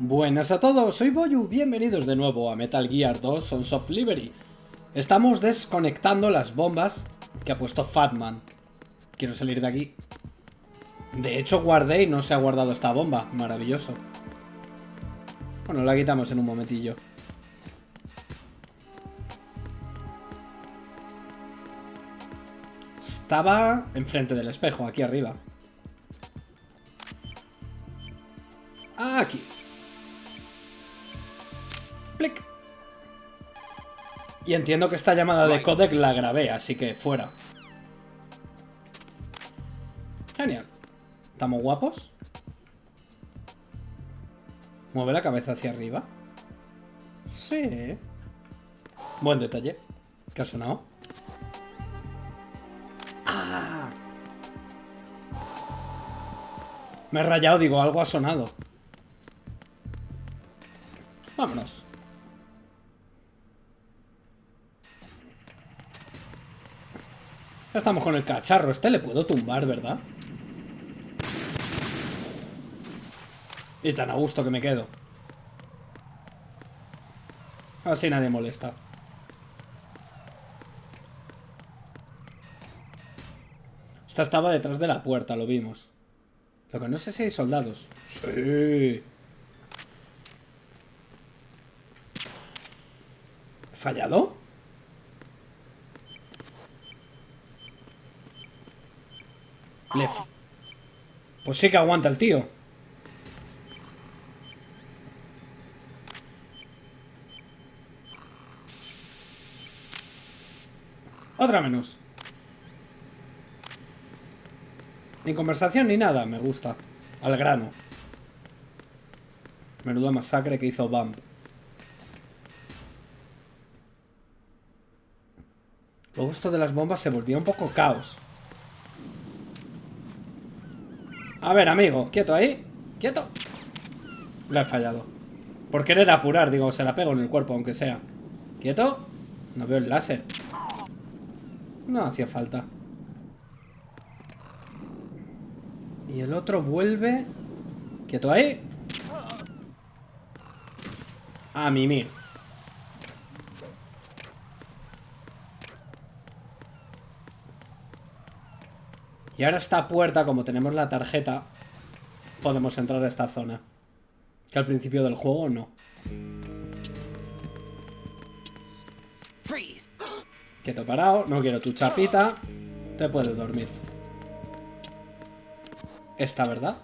Buenas a todos, soy Boyu, bienvenidos de nuevo a Metal Gear 2 Sons of Liberty. Estamos desconectando las bombas que ha puesto Fatman. Quiero salir de aquí. De hecho guardé y no se ha guardado esta bomba, maravilloso. Bueno, la quitamos en un momentillo. Estaba enfrente del espejo, aquí arriba. Aquí. Plic. Y entiendo que esta llamada de codec la grabé, así que fuera. Genial. ¿Estamos guapos? ¿Mueve la cabeza hacia arriba? Sí. Buen detalle. ¿Qué ha sonado? ¡Ah! Me he rayado, digo, algo ha sonado. Vámonos. Ya estamos con el cacharro. Este le puedo tumbar, ¿verdad? Y tan a gusto que me quedo. Así nadie molesta. Esta estaba detrás de la puerta, lo vimos. Lo que no sé si hay soldados. Sí. ¿He fallado? Pues sí que aguanta el tío. Otra menos. Ni conversación ni nada, me gusta. Al grano. Menuda masacre que hizo Bump. Luego esto de las bombas se volvió un poco caos. A ver, amigo, quieto ahí. Quieto. Lo he fallado. Por querer apurar, digo, se la pego en el cuerpo, aunque sea. Quieto. No veo el láser. No hacía falta. Y el otro vuelve. Quieto ahí. A mimir. Y ahora esta puerta, como tenemos la tarjeta, podemos entrar a esta zona. Que al principio del juego no. Quieto parado, no quiero tu chapita. Te puedes dormir. Esta, ¿verdad?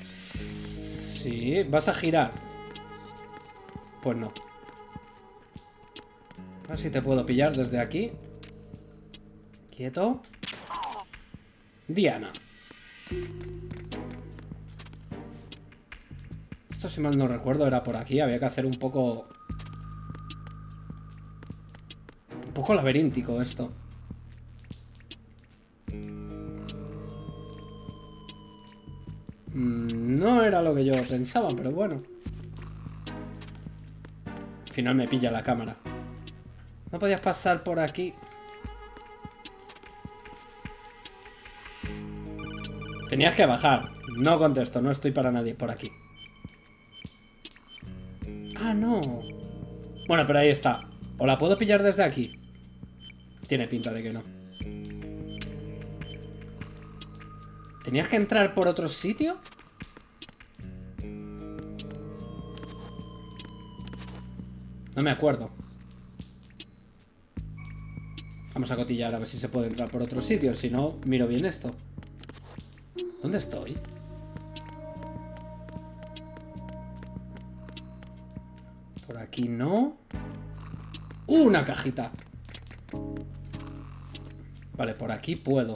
Sí, vas a girar. Pues no. A ver si te puedo pillar desde aquí. Quieto. Diana. Esto, si mal no recuerdo, era por aquí. Había que hacer un poco laberíntico esto. No era lo que yo pensaba, pero bueno. Al final me pilla la cámara. No podías pasar por aquí. Tenías que bajar. No contesto, no estoy para nadie por aquí. Ah, no. Bueno, pero ahí está. ¿O la puedo pillar desde aquí? Tiene pinta de que no. ¿Tenías que entrar por otro sitio? No me acuerdo. Vamos a cotillar a ver si se puede entrar por otro sitio. Si no, miro bien esto. ¿Dónde estoy? Por aquí no. ¡Una cajita! Vale, por aquí puedo.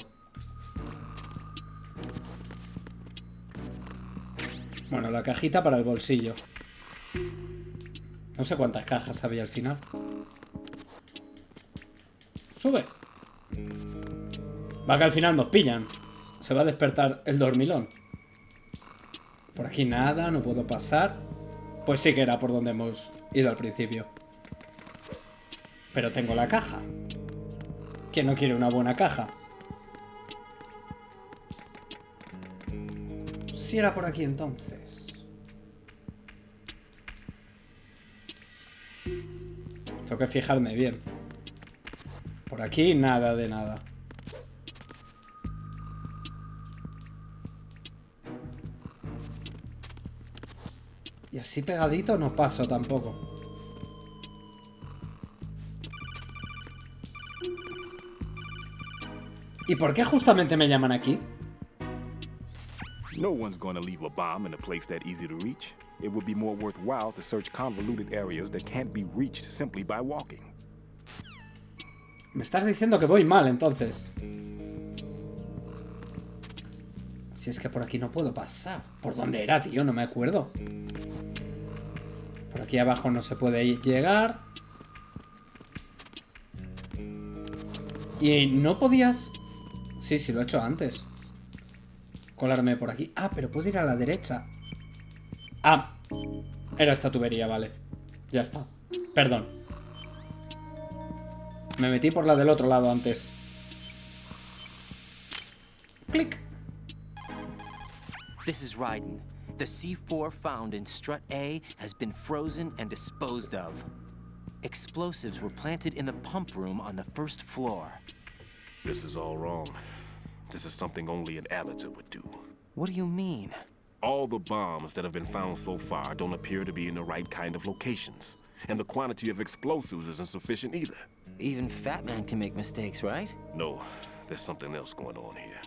Bueno, la cajita para el bolsillo. No sé cuántas cajas había al final. Sube. Va que al final nos pillan. Se va a despertar el dormilón. Por aquí nada, no puedo pasar. Pues sí que era por donde hemos ido al principio. Pero tengo la caja. ¿Quién no quiere una buena caja? Si era por aquí entonces. Tengo que fijarme bien. Por aquí nada de nada. Y así pegadito no paso tampoco. ¿Y por qué justamente me llaman aquí? No one's going to leave a bomb in a place that easy to reach. It would be more worthwhile to search convoluted areas that can't be reached simply by walking. Me estás diciendo que voy mal, entonces. Si es que por aquí no puedo pasar. ¿Por dónde era, tío? No me acuerdo. Por aquí abajo no se puede llegar. Y no podías... Sí, sí, lo he hecho antes. Colarme por aquí. Ah, pero puedo ir a la derecha. Ah, era esta tubería, vale. Ya está. Perdón. Me metí por la del otro lado antes. Clic. This is Raiden. The C4 found in Strut A has been frozen and disposed of. Explosives were planted in the pump room on the first floor. This is all wrong. This is something only an amateur would do. What do you mean? All the bombs that have been found so far don't appear to be in the right kind of locations. And the quantity of explosives isn't sufficient either. Even Fatman can make mistakes, right? No, there's something else going on here.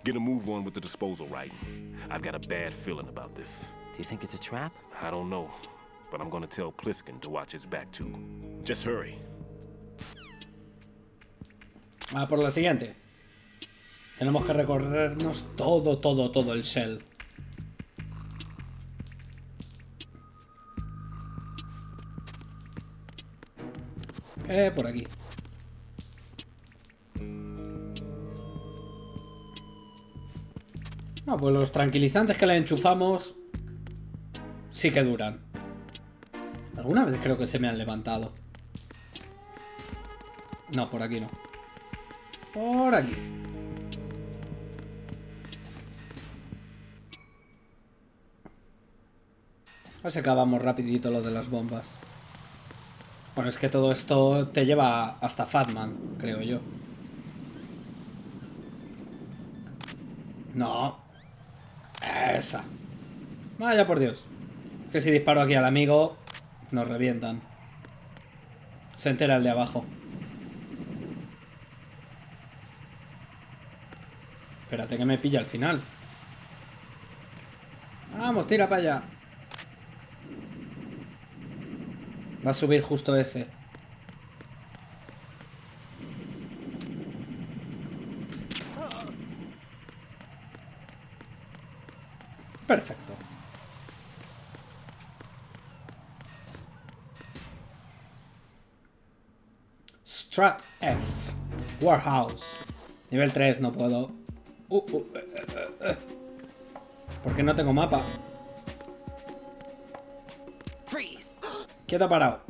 Get a move on with the disposal, Raiden. I've got a bad feeling about this. Do you think it's a trap? I don't know, but I'm gonna tell Pliskin to watch his back too. Just hurry. Ah, por la siguiente. Tenemos que recorrernos todo el shell. Por aquí. No, pues los tranquilizantes que le enchufamos sí que duran. Alguna vez creo que se me han levantado. No, por aquí no. Por aquí. A ver si acabamos rapidito lo de las bombas. Bueno, es que todo esto te lleva hasta Fatman, creo yo. No. Esa. Vaya por Dios. Es que si disparo aquí al amigo, nos revientan. Se entera el de abajo. Espérate que me pilla al final. Vamos, tira para allá. Va a subir justo ese. Perfecto. Strut F. Warehouse. Nivel 3 no puedo. Porque no tengo mapa. Quieto parado.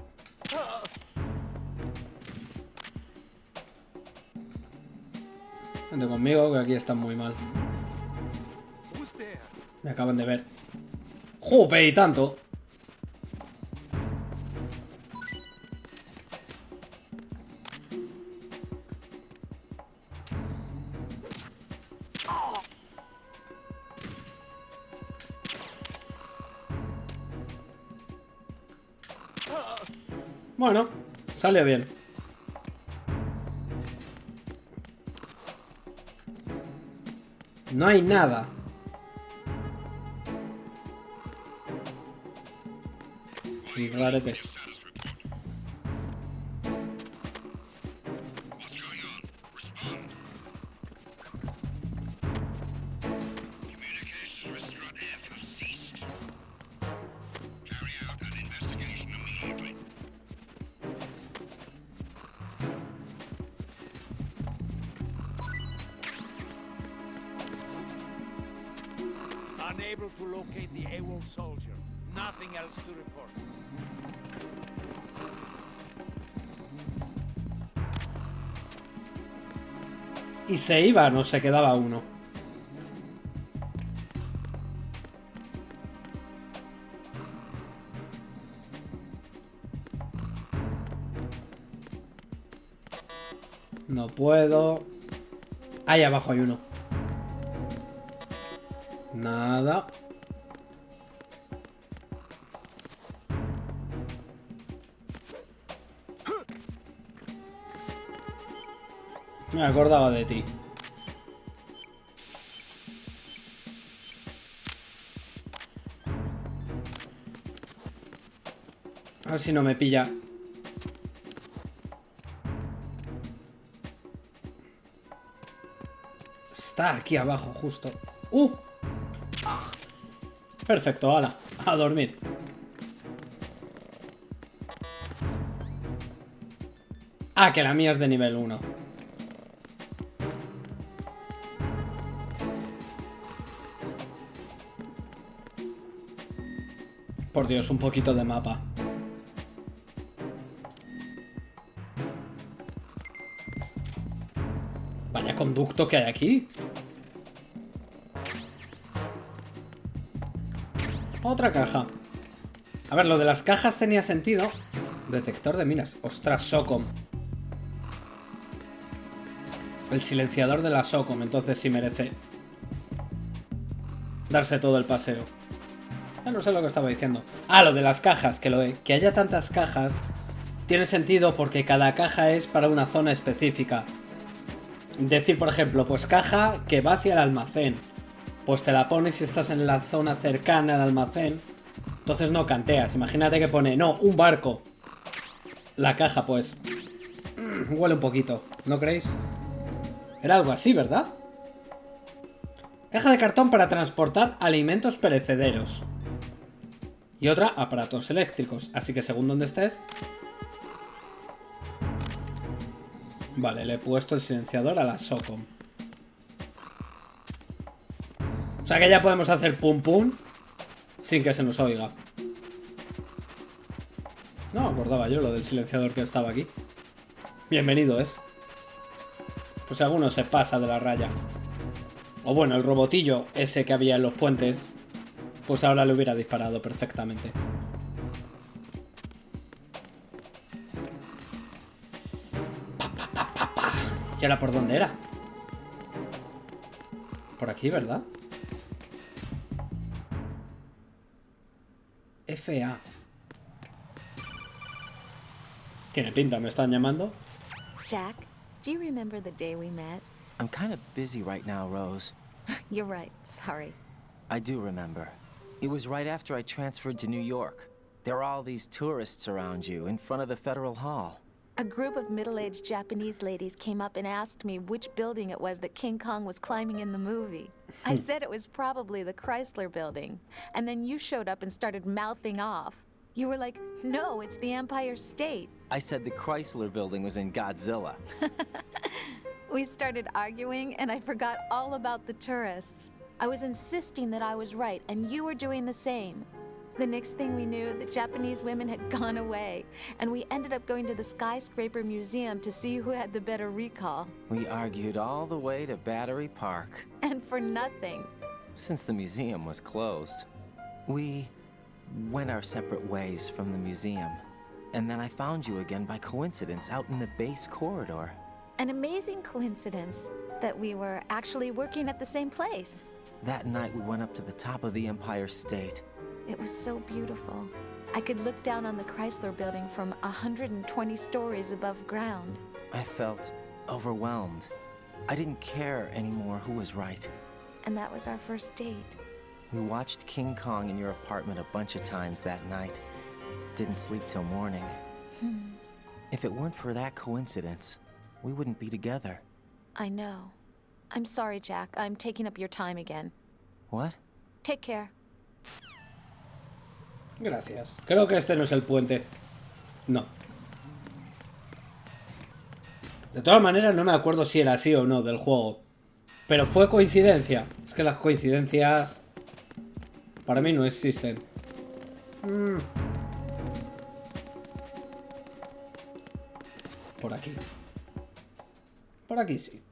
Vente conmigo, que aquí están muy mal. Me acaban de ver. ¡Jope! Y tanto. Bueno, sale bien. No hay nada. Y rarete. Unable to locate the AWOL soldier. Nothing else to report. Y se iba, no se quedaba uno. No puedo. Ahí abajo hay uno. Nada. Me acordaba de ti. A ver si no me pilla. Está aquí abajo, justo. Perfecto, ala. A dormir. Ah, que la mía es de nivel 1. Por Dios, un poquito de mapa. Vaya conducto que hay aquí. Otra caja. A ver, lo de las cajas tenía sentido. Detector de minas. Ostras, SOCOM. El silenciador de la SOCOM. Entonces sí merece darse todo el paseo. No sé lo que estaba diciendo. Ah, lo de las cajas. Que haya tantas cajas tiene sentido porque cada caja es para una zona específica. Decir, por ejemplo, pues caja que va hacia el almacén. Pues te la pones si estás en la zona cercana al almacén. Entonces no canteas. Imagínate que pone, no, un barco. La caja, pues... huele un poquito, ¿no creéis? Era algo así, ¿verdad? Caja de cartón para transportar alimentos perecederos. Y otra, aparatos eléctricos. Así que según donde estés... Vale, le he puesto el silenciador a la SOCOM. O sea que ya podemos hacer pum pum sin que se nos oiga. No me acordaba yo lo del silenciador que estaba aquí. Bienvenido es. Pues si alguno se pasa de la raya. O bueno, el robotillo ese que había en los puentes, pues ahora le hubiera disparado perfectamente. ¿Y ahora por dónde era? Por aquí, ¿verdad? FA. Tiene pinta, me están llamando. Jack, do you remember the day we met? I'm kind of busy right now, Rose. You're right, sorry. I do remember. It was right after I transferred to New York. There were all these tourists around you in front of the Federal Hall. A group of middle-aged Japanese ladies came up and asked me which building it was that King Kong was climbing in the movie. I said it was probably the Chrysler building. And then you showed up and started mouthing off. You were like, no, it's the Empire State. I said the Chrysler building was in Godzilla. We started arguing, and I forgot all about the tourists. I was insisting that I was right, and you were doing the same. The next thing we knew, the Japanese women had gone away, and we ended up going to the Skyscraper Museum to see who had the better recall. We argued all the way to Battery Park. And for nothing. Since the museum was closed, we went our separate ways from the museum. And then I found you again by coincidence out in the base corridor. An amazing coincidence that we were actually working at the same place. That night we went up to the top of the Empire State. It was so beautiful. I could look down on the Chrysler building from 120 stories above ground. I felt overwhelmed. I didn't care anymore who was right. And that was our first date. We watched King Kong in your apartment a bunch of times that night. Didn't sleep till morning. If it weren't for that coincidence, we wouldn't be together. I know. I'm sorry, Jack. I'm taking up your time again. What? Take care. Gracias. Creo que este no es el puente. No. De todas maneras, no me acuerdo si era así o no del juego. Pero fue coincidencia. Es que las coincidencias para mí no existen. Por aquí. Por aquí sí.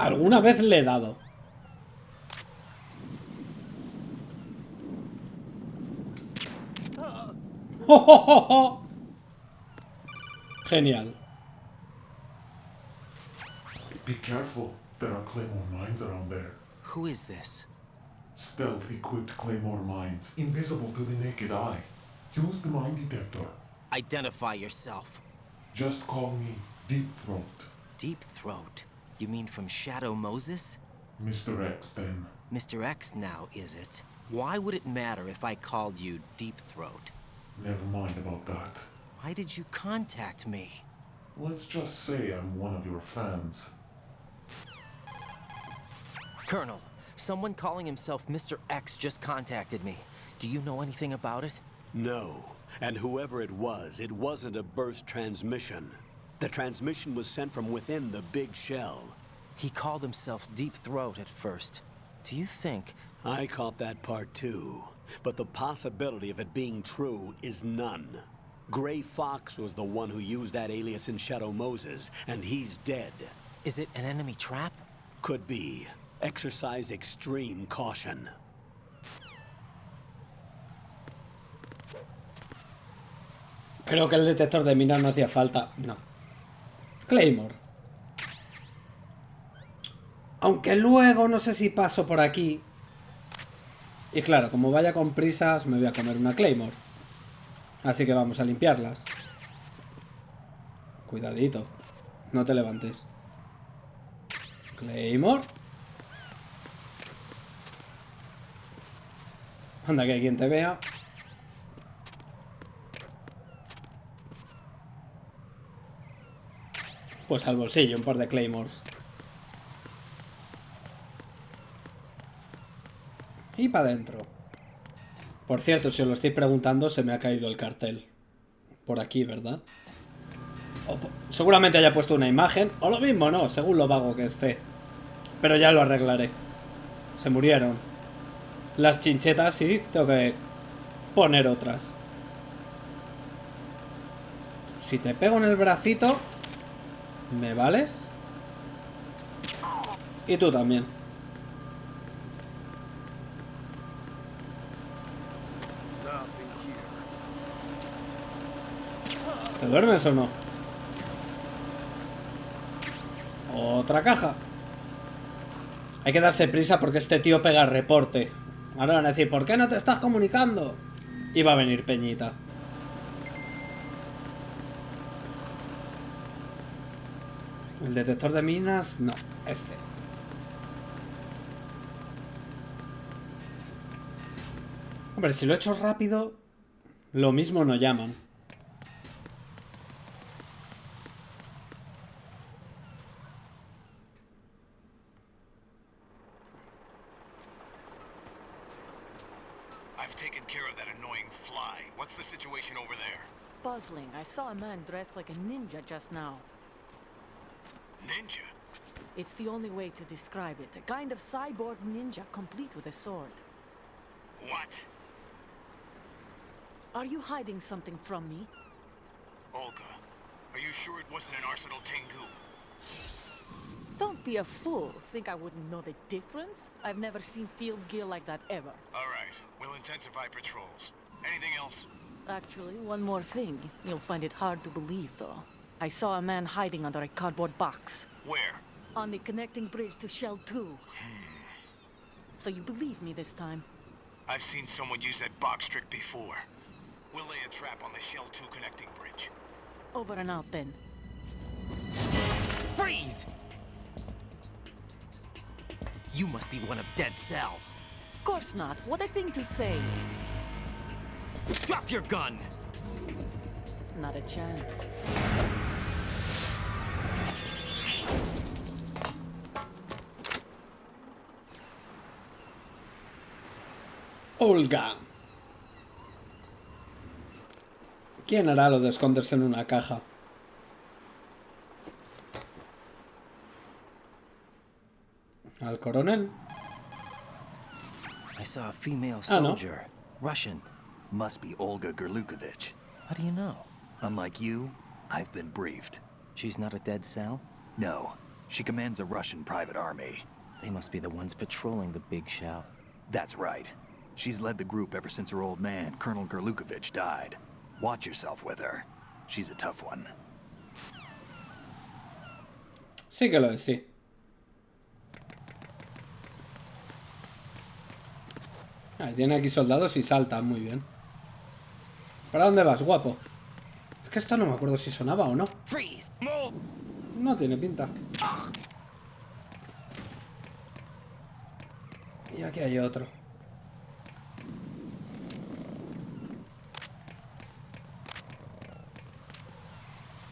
Alguna vez le he dado. ¡Oh, oh, oh, oh! Genial. Be careful. There are claymore mines around there. Who is this? Stealth equipped claymore mines, invisible to the naked eye. Use the mine detector. Identify yourself. Just call me Deep Throat. Deep Throat? You mean from Shadow Moses? Mr. X, then. Mr. X now, is it? Why would it matter if I called you Deep Throat? Never mind about that. Why did you contact me? Let's just say I'm one of your fans. Colonel, someone calling himself Mr. X just contacted me. Do you know anything about it? No. And whoever it wasn't a burst transmission. The transmission was sent from within the big shell. He called himself Deep Throat at first. Do you think... I caught that part too. But the possibility of it being true is none. Gray Fox was the one who used that alias in Shadow Moses, and he's dead. Is it an enemy trap? Could be. Exercise extreme caution. Creo que el detector de minas no hacía falta. No. Claymore. Aunque luego no sé si paso por aquí. Y claro, como vaya con prisas, me voy a comer una Claymore. Así que vamos a limpiarlas. Cuidadito. No te levantes. Claymore. Anda, que hay quien te vea. Pues al bolsillo, un par de Claymores. Y para adentro. Por cierto, si os lo estoy preguntando, se me ha caído el cartel. Por aquí, ¿verdad? Seguramente haya puesto una imagen. O lo mismo, no, según lo vago que esté. Pero ya lo arreglaré. Se murieron las chinchetas y tengo que poner otras. Si te pego en el bracito, ¿me vales? Y tú también. ¿Te duermes o no? Otra caja. Hay que darse prisa porque este tío pega reporte. Ahora van a decir, ¿por qué no te estás comunicando? Y va a venir Peñita. El detector de minas, no, este. Hombre, si lo he hecho rápido, lo mismo no llaman. I've taken care of that annoying fly. What's the situation over there? Puzzling. I saw a man dressed like a ninja just now. Ninja? It's the only way to describe it. A kind of cyborg ninja, complete with a sword. What? Are you hiding something from me? Olga, are you sure it wasn't an Arsenal Tengu? Don't be a fool. Think I wouldn't know the difference? I've never seen field gear like that ever. All right, we'll intensify patrols. Anything else? Actually, one more thing. You'll find it hard to believe, though. I saw a man hiding under a cardboard box. Where? On the connecting bridge to Shell 2. So you believe me this time? I've seen someone use that box trick before. We'll lay a trap on the Shell 2 connecting bridge. Over and out, then. Freeze! You must be one of Dead Cell. Of course not. What a thing to say. Drop your gun! Not a chance. Olga. ¿Quién hará lo de esconderse en una caja? ¿Al coronel? I saw a female no. soldier. Russian. Must be Olga Gerlukovich. How do you know? Unlike you, I've been briefed. She's not a Dead Cell? No, She commands a Russian private army. They must be the ones patrolling the big shell. That's right. She's led the group ever since her old man, Colonel Gurlukovich, died. Watch yourself with her. She's a tough one. Sí que lo es, sí. Ah, tiene aquí soldados y saltan muy bien. ¿Para dónde vas, guapo? Es que esto no me acuerdo si sonaba o no. No tiene pinta. Y aquí hay otro.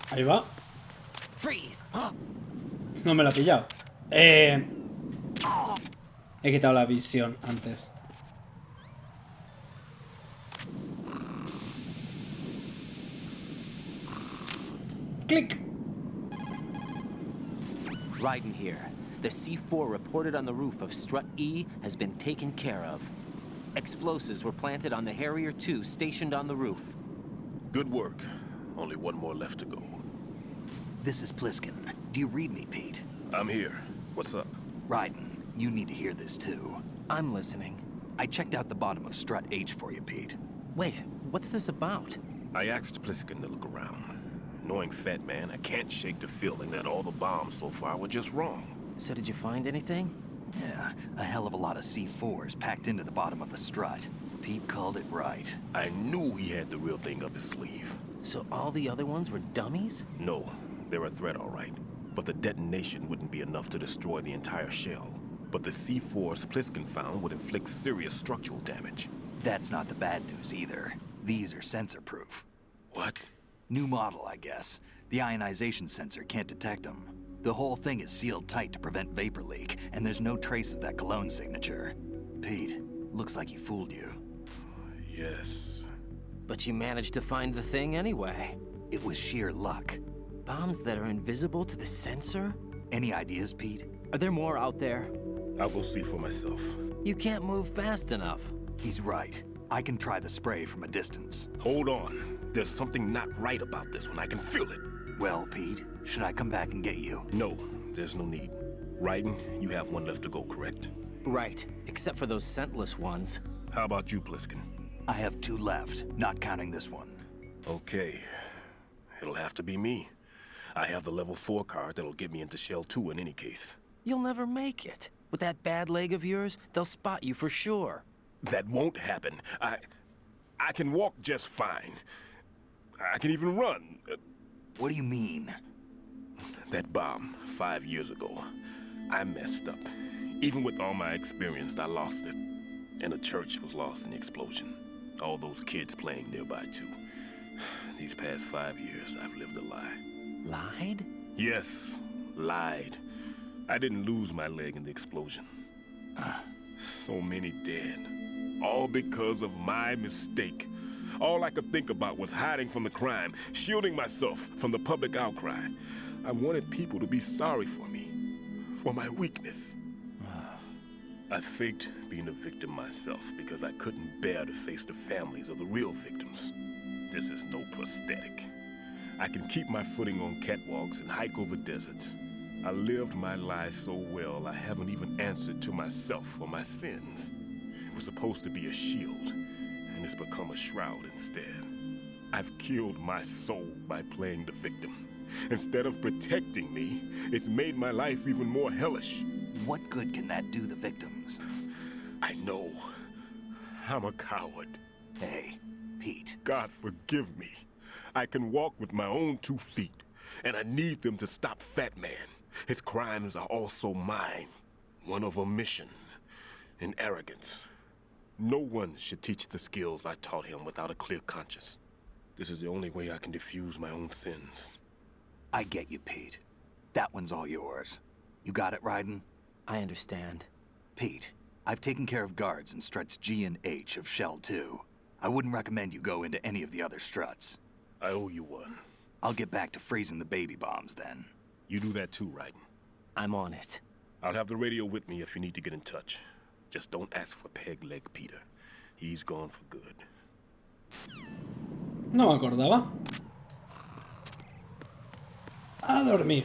Ahí va. No me lo ha pillado. He quitado la visión antes. Click. Raiden here. The C4 reported on the roof of Strut E has been taken care of. Explosives were planted on the Harrier 2 stationed on the roof. Good work. Only one more left to go. This is Pliskin. Do you read me, Pete? I'm here. What's up? Raiden, you need to hear this too. I'm listening. I checked out the bottom of Strut H for you, Pete. Wait, what's this about? I asked Pliskin to look around. Knowing Fat Man, I can't shake the feeling that all the bombs so far were just wrong. So did you find anything? Yeah, a hell of a lot of C4s packed into the bottom of the strut. Pete called it right. I knew he had the real thing up his sleeve. So all the other ones were dummies? No, they're a threat, all right. But the detonation wouldn't be enough to destroy the entire shell. But the C4s Pliskin found would inflict serious structural damage. That's not the bad news either. These are sensor-proof. What? New model, I guess. The ionization sensor can't detect them. The whole thing is sealed tight to prevent vapor leak, and there's no trace of that cologne signature. Pete, looks like he fooled you. Yes. But you managed to find the thing anyway. It was sheer luck. Bombs that are invisible to the sensor? Any ideas, Pete? Are there more out there? I'll go see for myself. You can't move fast enough. He's right. I can try the spray from a distance. Hold on. There's something not right about this one. I can feel it. Well, Pete, should I come back and get you? No, there's no need. Raiden, you have one left to go, correct? Right, except for those scentless ones. How about you, Pliskin? I have 2 left, not counting this one. Okay. It'll have to be me. I have the level 4 card that'll get me into Shell 2 in any case. You'll never make it. With that bad leg of yours, they'll spot you for sure. That won't happen. I can walk just fine. I can even run. What do you mean? That bomb 5 years ago. I messed up. Even with all my experience, I lost it. And the church was lost in the explosion. All those kids playing nearby, too. These past 5 years, I've lived a lie. Lied? Yes, lied. I didn't lose my leg in the explosion. So many dead. All because of my mistake. All I could think about was hiding from the crime, shielding myself from the public outcry. I wanted people to be sorry for me, for my weakness. I faked being a victim myself because I couldn't bear to face the families of the real victims. This is no prosthetic. I can keep my footing on catwalks and hike over deserts. I lived my life so well, I haven't even answered to myself for my sins. It was supposed to be a shield, and it's become a shroud instead. I've killed my soul by playing the victim. Instead of protecting me, it's made my life even more hellish. What good can that do the victims? I know. I'm a coward. Hey, Pete. God forgive me. I can walk with my own 2 feet, and I need them to stop Fat Man. His crimes are also mine. One of omission and arrogance. No one should teach the skills I taught him without a clear conscience. This is the only way I can diffuse my own sins. I get you, Pete. That one's all yours. You got it, Raiden? I understand. Pete, I've taken care of guards in struts G and H of Shell 2. I wouldn't recommend you go into any of the other struts. I owe you one. I'll get back to freezing the baby bombs then. You do that too, Raiden. I'm on it. I'll have the radio with me if you need to get in touch. Just don't ask for Peg Leg Peter. He's gone for good. No me acordaba. A dormir.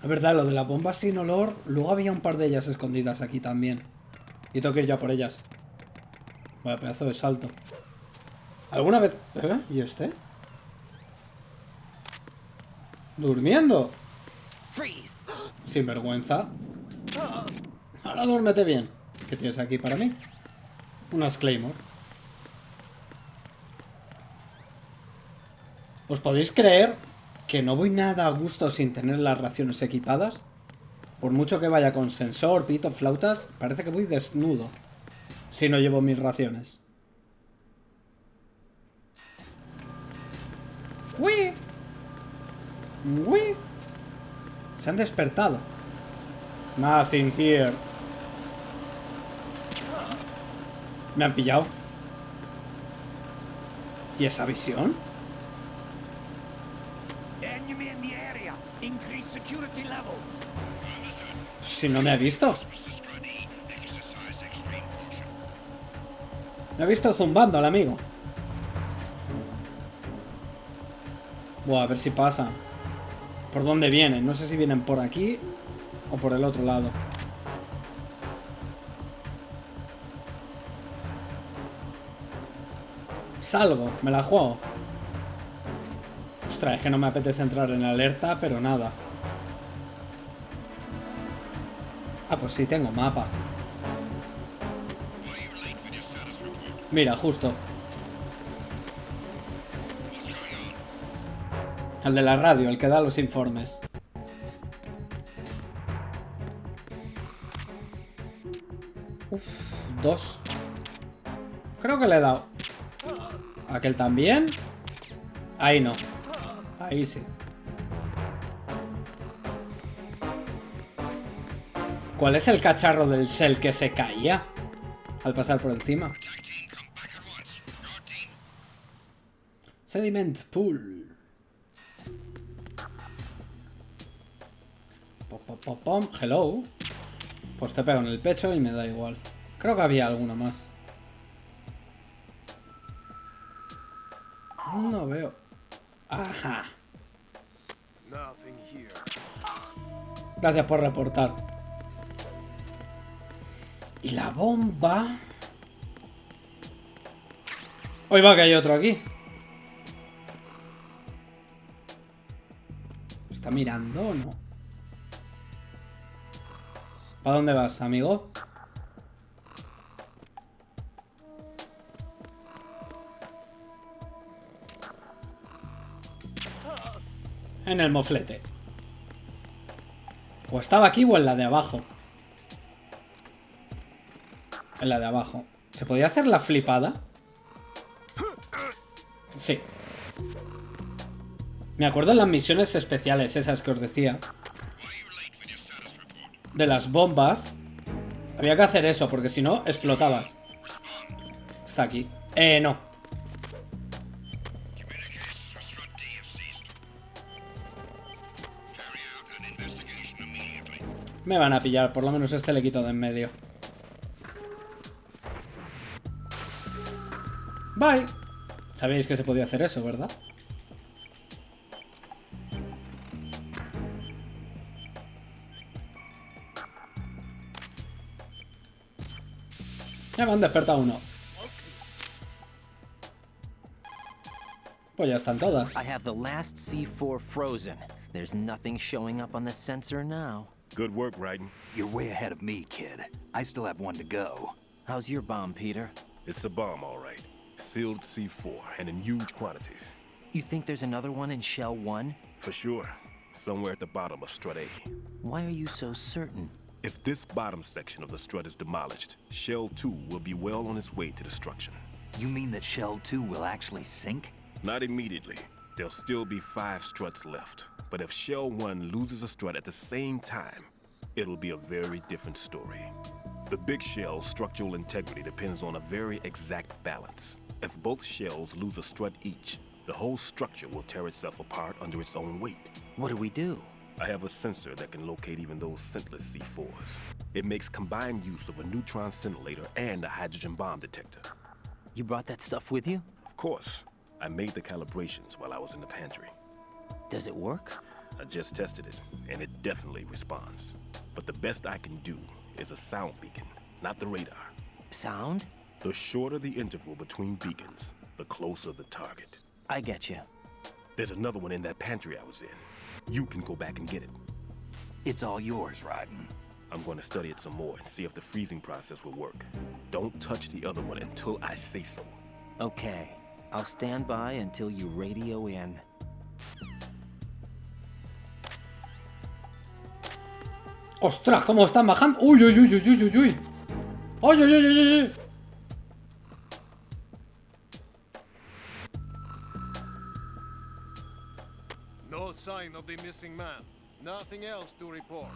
Es verdad, lo de las bombas sin olor. Luego había un par de ellas escondidas aquí también. Y tengo que ir ya por ellas. Vaya pedazo de salto. ¿Alguna vez? ¿Eh? ¿Y este? ¿Durmiendo? Sin vergüenza. Ahora duérmete bien. ¿Qué tienes aquí para mí? Unas Claymore. ¿Os podéis creer que no voy nada a gusto sin tener las raciones equipadas? Por mucho que vaya con sensor, pito, flautas, parece que voy desnudo si no llevo mis raciones. ¡Uy! ¡Uy! Se han despertado. Nothing here. Me han pillado. ¿Y esa visión? Si no me ha visto. Me ha visto zumbando al amigo. Buah, a ver si pasa. ¿Por dónde vienen? No sé si vienen por aquí o por el otro lado. Salgo, me la juego. Ostras, es que no me apetece entrar en alerta, pero nada. Ah, pues sí, tengo mapa. Mira, justo. El de la radio, el que da los informes. Uf, 2. Creo que le he dado. ¿Aquel también? Ahí no. Ahí sí. ¿Cuál es el cacharro del Shell que se caía al pasar por encima? Sediment Pool. Pom. Hello. Pues te pego en el pecho y me da igual. Creo que había alguno más. No veo. Ajá. Gracias por reportar. Y la bomba. Hoy va que hay otro aquí. ¿Está mirando o no? ¿Para dónde vas, amigo? En el moflete. O estaba aquí o en la de abajo. En la de abajo. ¿Se podía hacer la flipada? Sí. Me acuerdo en las misiones especiales, esas que os decía. De las bombas. Había que hacer eso, porque si no, explotabas. Está aquí. No. Me van a pillar, por lo menos este le quito de en medio. Bye. Sabéis que se podía hacer eso, ¿verdad? Ya me han despertado uno. Pues ya están todas. I have the last C4 frozen. There's nothing showing up on the sensor now. Good work, Raiden. You're way ahead of me, kid. I still have one to go. How's your bomb, Peter? It's a bomb, all right. Sealed C4, and in huge quantities. You think there's another one in Shell 1? For sure. Somewhere at the bottom of Strut A. Why are you so certain? If this bottom section of the strut is demolished, Shell 2 will be well on its way to destruction. You mean that Shell 2 will actually sink? Not immediately. There'll still be 5 struts left. But if Shell 1 loses a strut at the same time, it'll be a very different story. The big shell's structural integrity depends on a very exact balance. If both shells lose a strut each, the whole structure will tear itself apart under its own weight. What do we do? I have a sensor that can locate even those scentless C4s. It makes combined use of a neutron scintillator and a hydrogen bomb detector. You brought that stuff with you? Of course. I made the calibrations while I was in the pantry. Does it work? I just tested it, and it definitely responds. But the best I can do is a sound beacon, not the radar. Sound? The shorter the interval between beacons, the closer the target. I get you. There's another one in that pantry I was in. You can go back and get it. It's all yours, Raiden. I'm going to study it some more and see if the freezing process will work. Don't touch the other one until I say so. Okay. I'll stand by until you radio in. ¡Ostras! ¿Cómo están bajando? ¡Uy, uy, uy, uy, uy, uy! ¡Uy, uy, uy, uy, uy! No sign of the missing man. Nothing else to report.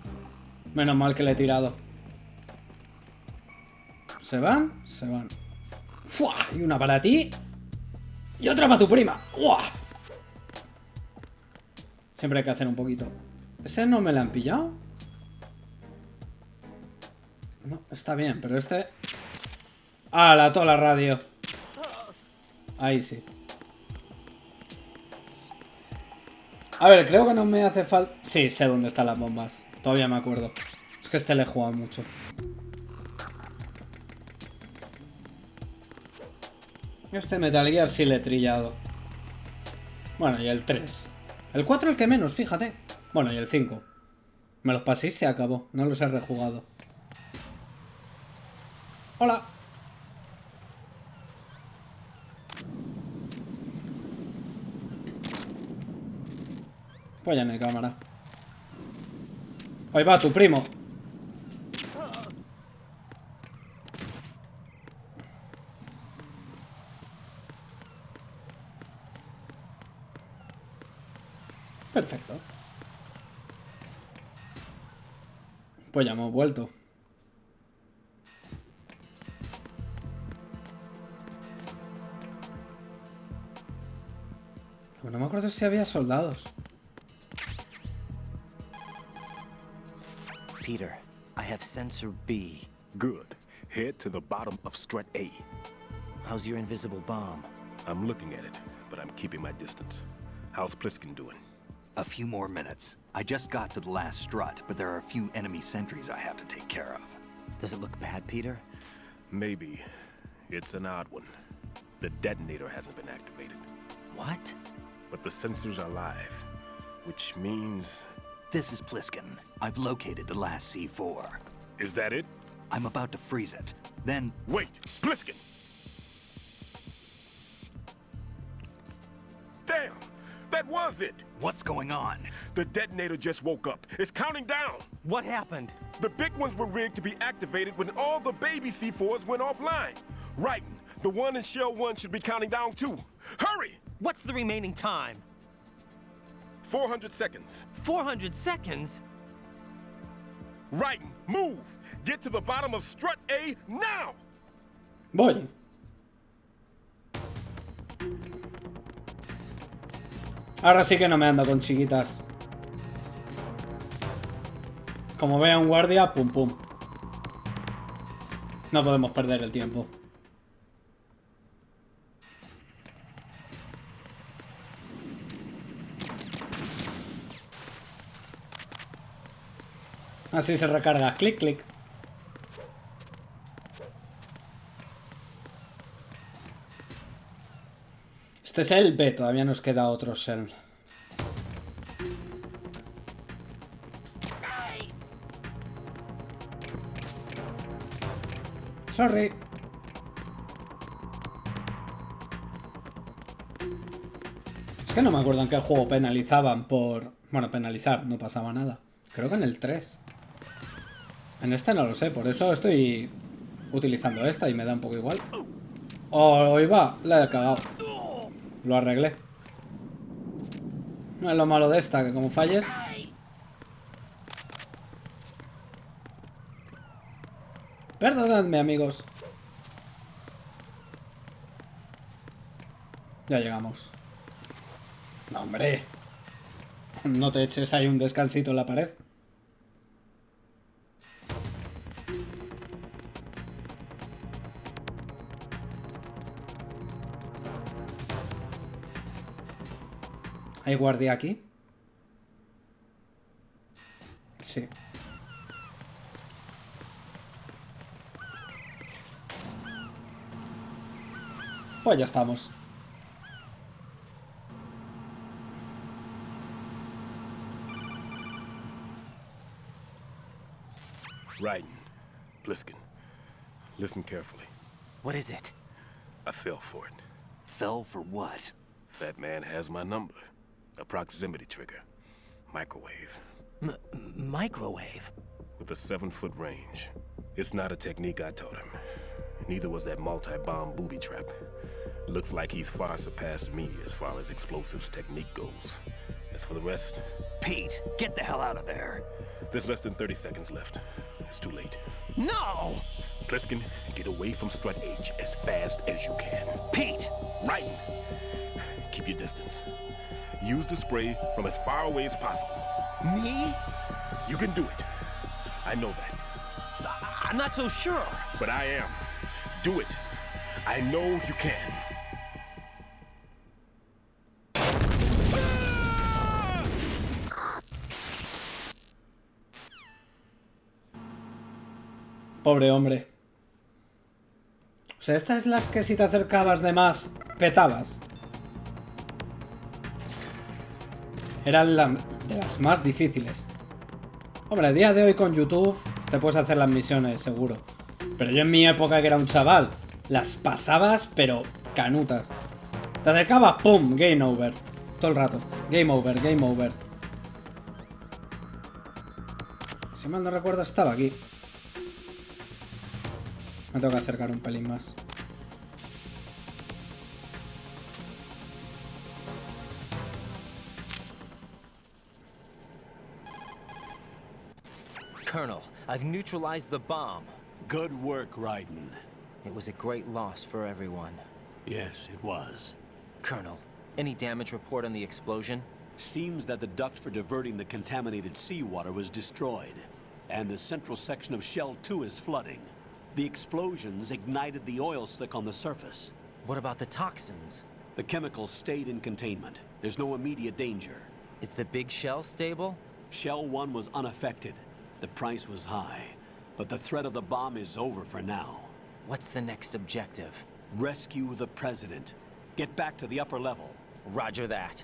Menos mal que le he tirado. ¿Se van? Se van. ¡Fua! Y una para ti. Y otra para tu prima. ¡Uah! Siempre hay que hacer un poquito. ¿Ese no me la han pillado? No, está bien, pero este... ¡Ah, toda la radio! Ahí sí. A ver, creo que no me hace falta... Sí, sé dónde están las bombas. Todavía me acuerdo. Es que este le he jugado mucho. Este Metal Gear sí le he trillado. Bueno, y el 3. El 4 el que menos, fíjate. Bueno, y el 5. Me los pasé y se acabó. No los he rejugado. Hola. Pues ya no hay cámara. Ahí va tu primo. Perfecto. Pues ya hemos vuelto. No me acuerdo si había soldados. Peter, I have sensor B. Good. Head to the bottom of strut A. How's your invisible bomb? I'm looking at it, but I'm keeping my distance. How's Pliskin doing? A few more minutes. I just got to the last strut, but there are a few enemy sentries I have to take care of. Does it look bad, Peter? Maybe. It's an odd one. The detonator hasn't been activated. What? But the sensors are live, which means... This is Pliskin. I've located the last C4. Is that it? I'm about to freeze it. Then... Wait! Pliskin! Damn! That was it! What's going on? The detonator just woke up. It's counting down! What happened? The big ones were rigged to be activated when all the baby C4s went offline. Right. The one in Shell 1 should be counting down too. Hurry! What's the remaining time? 400 seconds. 400 seconds? Right. Move! Get to the bottom of strut A now! Voy. Ahora sí que no me ando con chiquitas. Como vea un guardia, pum pum. No podemos perder el tiempo. Así se recarga. Clic, clic. Este es el B. Todavía nos queda otro Shell. Sorry. Es que no me acuerdo en qué juego penalizaban por... Bueno, penalizar, no pasaba nada. Creo que en el 3. En este no lo sé, por eso estoy utilizando esta y me da un poco igual. Oh, ahí va, la he cagado. Lo arreglé. No es lo malo de esta, que como falles... Perdonadme, amigos. Ya llegamos. No, hombre. No te eches ahí un descansito en la pared. ¿Hay guardia aquí? Sí. Pues ya estamos. Raiden, Bliskin, listen carefully. What is it? I fell for it. Fell for what? Fat man has my number. A proximity trigger. Microwave. Microwave? With a 7-foot range. It's not a technique I taught him. Neither was that multi-bomb booby trap. Looks like he's far surpassed me as far as explosives technique goes. As for the rest... Pete, get the hell out of there. There's less than 30 seconds left. It's too late. No! Bliskin, get away from Strut H as fast as you can. Pete! Raiden, keep your distance. Use the spray from as far away as possible. Me? You can do it. I know that. I'm not so sure. But I am. Do it. I know you can. Pobre hombre. O sea, estas es las que si te acercabas de más, petabas. Eran de las más difíciles. Hombre, a día de hoy con YouTube te puedes hacer las misiones, seguro. Pero yo en mi época, que era un chaval, las pasabas, pero canutas. Te acercabas, ¡pum! Game over. Todo el rato. Game over, game over. Si mal no recuerdo, estaba aquí. Me tengo que acercar un pelín más. Colonel, I've neutralized the bomb. Good work, Raiden. It was a great loss for everyone. Yes, it was. Colonel, any damage report on the explosion? Seems that the duct for diverting the contaminated seawater was destroyed, and the central section of Shell 2 is flooding. The explosions ignited the oil slick on the surface. What about the toxins? The chemicals stayed in containment. There's no immediate danger. Is the big shell stable? Shell 1 was unaffected. The price was high, but the threat of the bomb is over for now. What's the next objective? Rescue the President. Get back to the upper level. Roger that.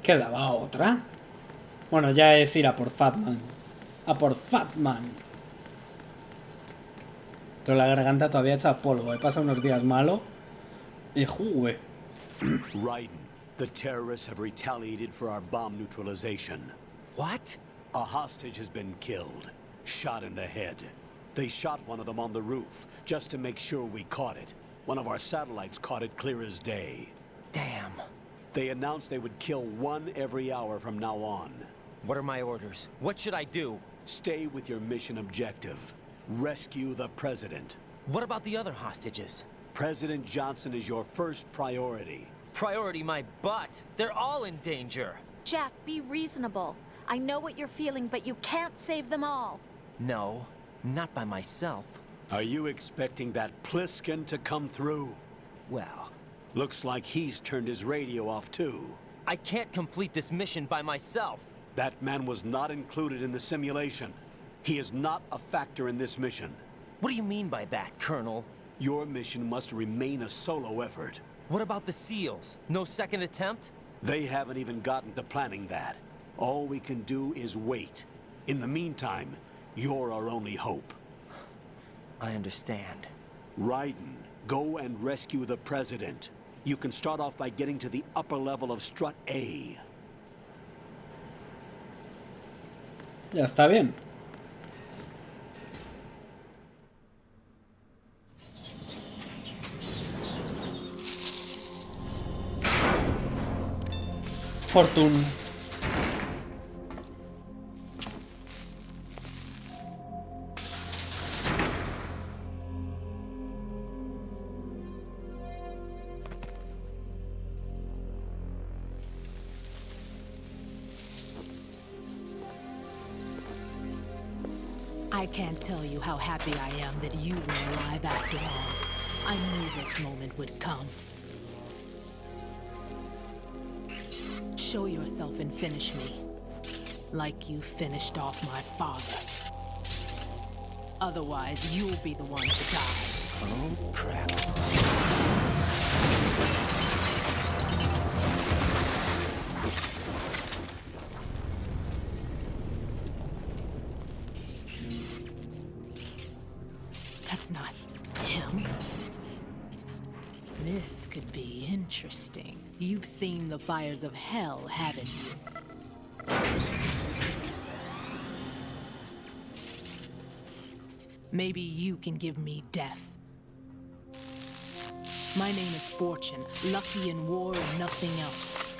¿Quedaba otra? Bueno, ya es ir a por Fatman. A por Fatman. Pero la garganta todavía echa polvo. He pasado unos días malo. Y jugue. Raiden, the terrorists have retaliated for our bomb neutralization. What? A hostage has been killed. Shot in the head. They shot one of them on the roof, just to make sure we caught it. One of our satellites caught it clear as day. Damn. They announced they would kill one every hour from now on. What are my orders? What should I do? Stay with your mission objective. Rescue the President. What about the other hostages? President Johnson is your first priority. Priority my butt. They're all in danger. Jack, be reasonable. I know what you're feeling, but you can't save them all. No, not by myself. Are you expecting that Pliskin to come through? Well, looks like he's turned his radio off too. I can't complete this mission by myself. That man was not included in the simulation. He is not a factor in this mission. What do you mean by that, Colonel? Your mission must remain a solo effort. What about the SEALs? No second attempt? They haven't even gotten to planning that. All we can do is wait. In the meantime, you're our only hope. I understand. Raiden, go and rescue the President. You can start off by getting to the upper level of Strut A. Ya está bien. Fortune. I can't tell you how happy I am that you were alive after all. I knew this moment would come. Show yourself and finish me. Like you finished off my father. Otherwise, you'll be the one to die. Oh, crap. That's not him. This could be interesting. You've seen the fires of hell, haven't you? Maybe you can give me death. My name is Fortune, lucky in war and nothing else.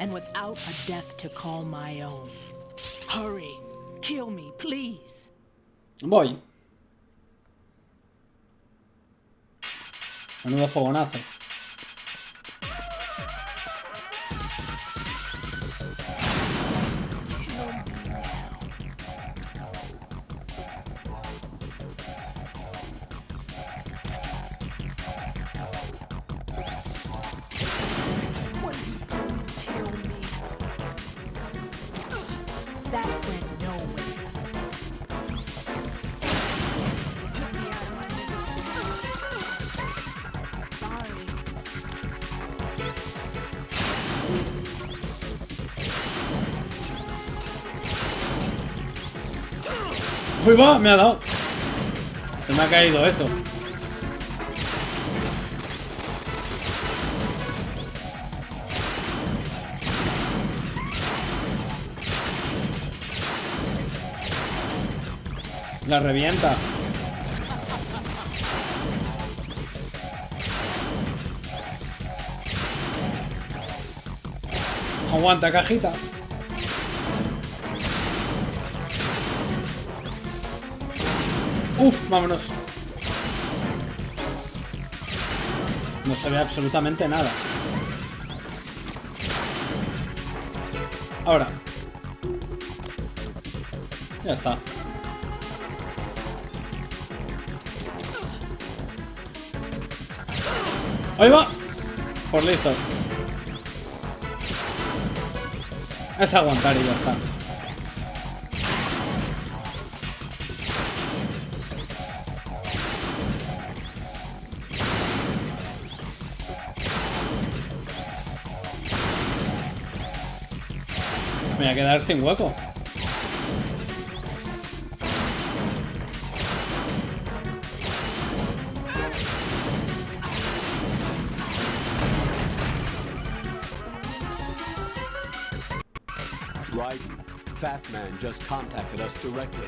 And without a death to call my own. Hurry, kill me, please. Voy. Menudo fogonazo. ¡Uy, va! Me ha dado. Se me ha caído eso. La revienta. Aguanta, cajita. Uf, vámonos. No se ve absolutamente nada. Ahora. Ya está. ¡Ahí va! Por listo. Es aguantar y ya está. Me voy a quedar sin hueco. Right. Fatman just contacted us directly.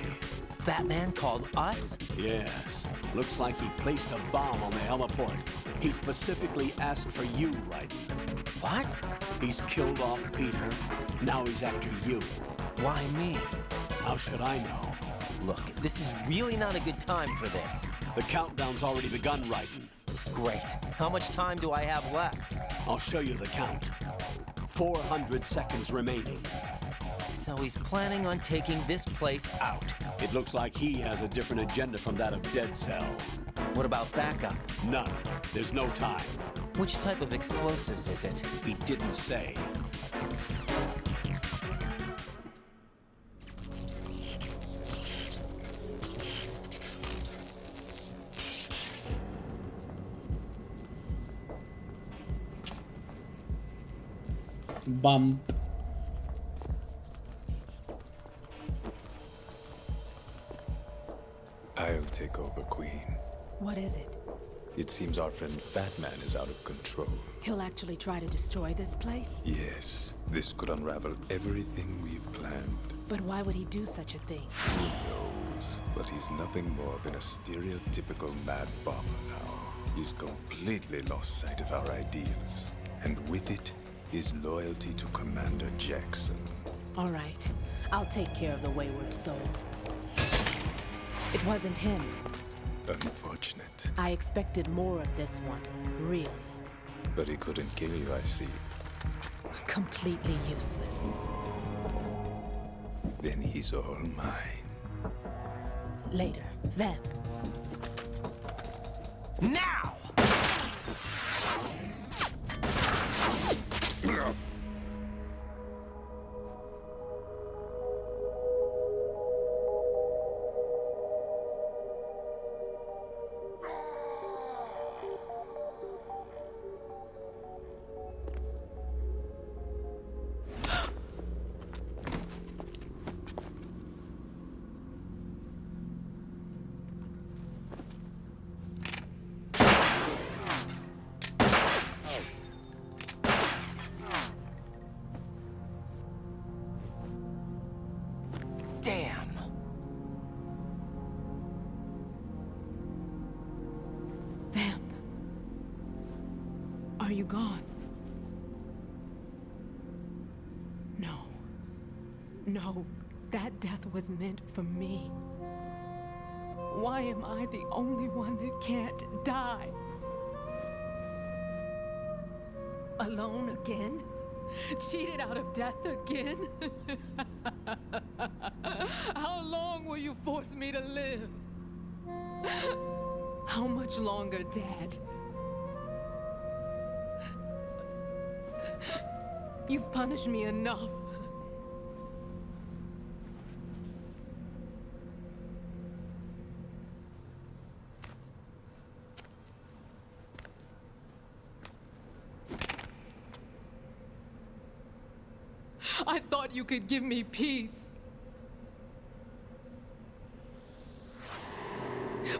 Fatman called us? Yes. Looks like he placed a bomb on the heliport. He specifically asked for you, Raiden. What? He's killed off Peter. Now he's after you. Why me? How should I know? Look, this is really not a good time for this. The countdown's already begun, Raiden. Great. How much time do I have left? I'll show you the count. 400 seconds remaining. So he's planning on taking this place out. It looks like he has a different agenda from that of Dead Cell. What about backup? None. There's no time. Which type of explosives is it? He didn't say. Bump. I'll take over, Queen. What is it? It seems our friend Fatman is out of control. He'll actually try to destroy this place? Yes, this could unravel everything we've planned. But why would he do such a thing? Who knows? But he's nothing more than a stereotypical mad bomber now. He's completely lost sight of our ideals. And with it, his loyalty to Commander Jackson. All right. I'll take care of the wayward soul. It wasn't him. Unfortunate. I expected more of this one, really. But he couldn't kill you, I see. Completely useless. Then he's all mine. Later, then. Now! gone. No. No, that death was meant for me. Why am I the only one that can't die? Alone again? Cheated out of death again? How long will you force me to live? How much longer, Dad? You've punished me enough. I thought you could give me peace.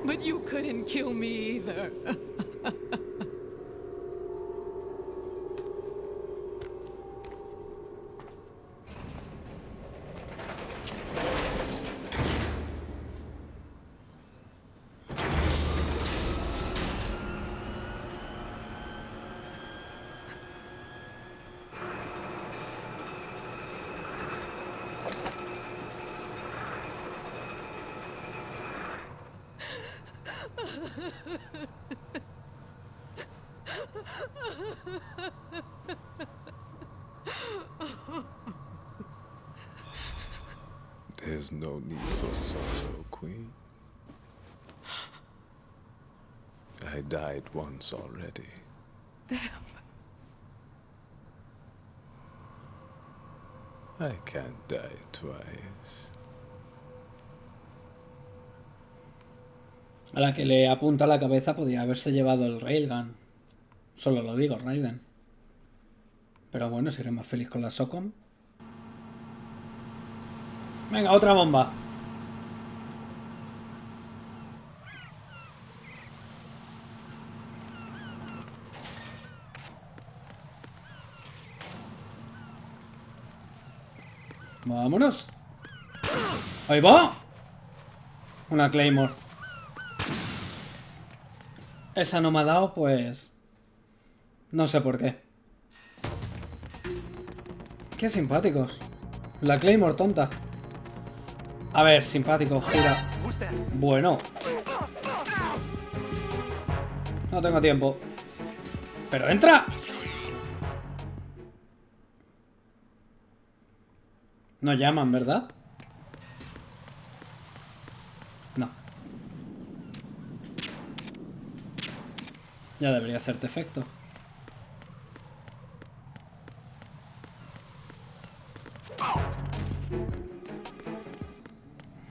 But you couldn't kill me either. There's no need for sorrow, Queen. I died once already. I can't die twice. A la que le apunta a la cabeza podía haberse llevado el railgun. Solo lo digo, Raiden. Pero bueno, seré más feliz con la SOCOM. Venga, otra bomba. Vámonos. ¡Ahí va! Una Claymore. Esa no me ha dado, pues... no sé por qué. Qué simpáticos. La Claymore tonta. A ver, simpático, gira. Bueno. No tengo tiempo. ¡Pero entra! No llaman, ¿verdad? No. Ya debería hacerte efecto.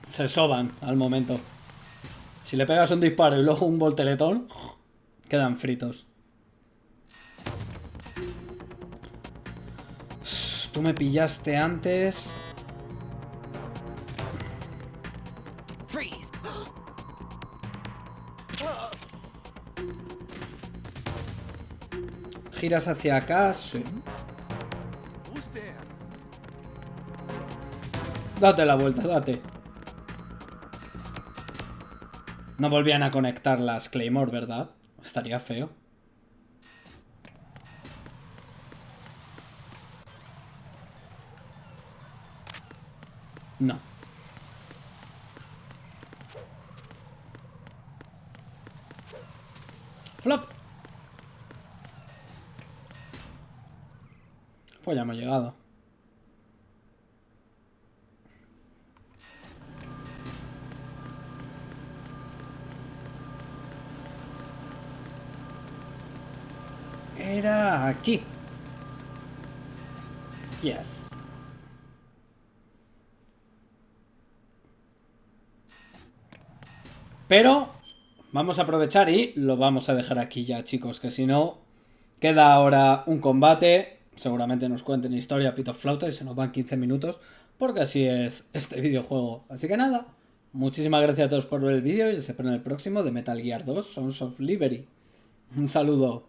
Se soban al momento. Si le pegas un disparo y luego un volteretón, quedan fritos. Tú me pillaste antes. Giras hacia acá, sí. Date la vuelta, date. No volvían a conectar las Claymore, ¿verdad? Estaría feo. No. Flop. Pues ya hemos llegado. Era aquí. Yes. Pero vamos a aprovechar y lo vamos a dejar aquí ya, chicos, que si no queda ahora un combate. Seguramente nos cuenten historia pito flauta y se nos van 15 minutos, porque así es este videojuego. Así que nada, muchísimas gracias a todos por ver el vídeo y se espero en el próximo de Metal Gear 2 Sons of Liberty. Un saludo.